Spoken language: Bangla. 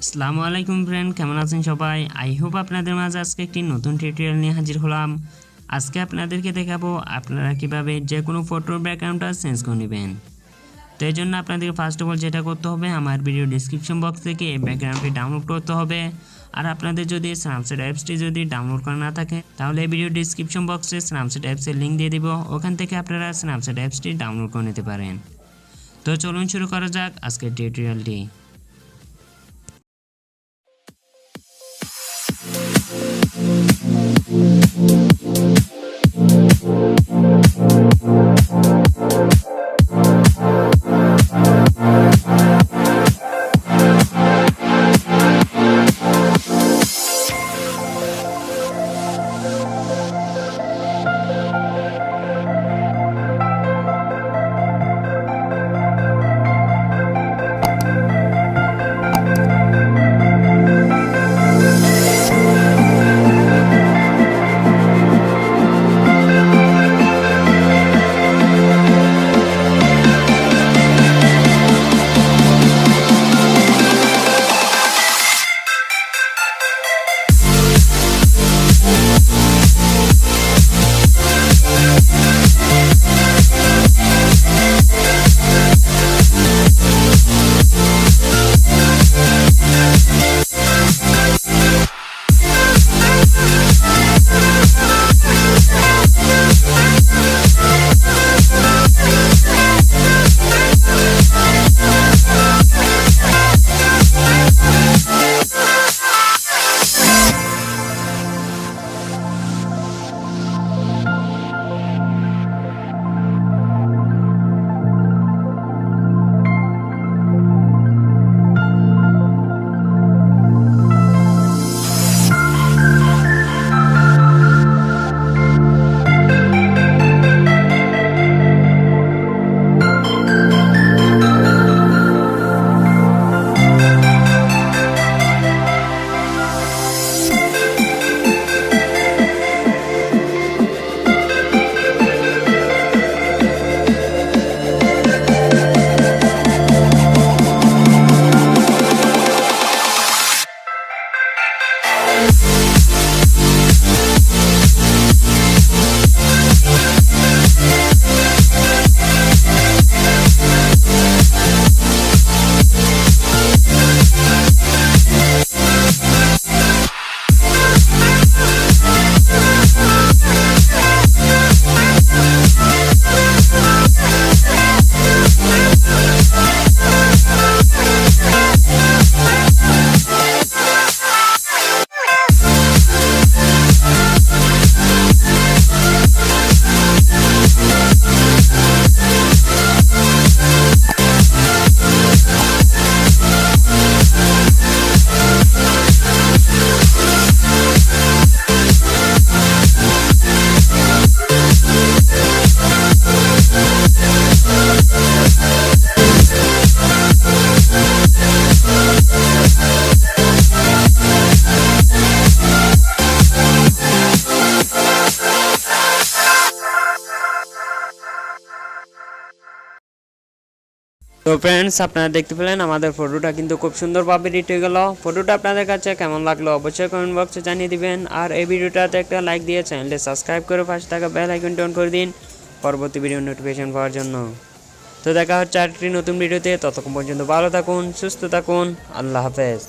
আসসালামু আলাইকুম ফ্রেন্ড, কেমন আছেন সবাই? আই হোপ আপনাদের মাঝে আজকে একটি নতুন টিউটোরিয়াল নিয়ে হাজির হলাম। আজকে আপনাদেরকে দেখাবো আপনারা কিভাবে যে কোনো ফটোর ব্যাকগ্রাউন্ডটা চেঞ্জ করে নেবেন। তো এই জন্য আপনাদেরকে ফার্স্ট অফ অল যেটা করতে হবে, আমার ভিডিও ডিসক্রিপশন বক্স থেকে এই ব্যাকগ্রাউন্ডটি ডাউনলোড করতে হবে। আর আপনাদের যদি স্ন্যাপসিড অ্যাপসটি যদি ডাউনলোড করা না থাকে, তাহলে এই ভিডিও ডিসক্রিপশন বক্সে স্ন্যাপসিড অ্যাপসের লিঙ্ক দিয়ে দিব, ওখান থেকে আপনারা স্ন্যাপসিড অ্যাপসটি ডাউনলোড করে নিতে পারেন। তো চলুন শুরু করা যাক আজকের টিউটোরিয়ালটি। তো ফ্রেন্ডস, আপনারা দেখতে পেলেন আমাদের ফটোটা কিন্তু খুব সুন্দরভাবে এডিট হয়ে গেল। ফটোটা আপনাদের কাছে কেমন লাগলো অবশ্যই কমেন্ট বক্সে জানিয়ে দিবেন। আর এই ভিডিওটাতে একটা লাইক দিয়ে চ্যানেলটি সাবস্ক্রাইব করে পাশে থাকা বেল আইকনটি অন করে দিন পরবর্তী ভিডিও নোটিফিকেশন পাওয়ার জন্য। তো দেখা হচ্ছে আরেকটি নতুন ভিডিওতে, ততক্ষণ পর্যন্ত ভালো থাকুন, সুস্থ থাকুন, আল্লাহ হাফেজ।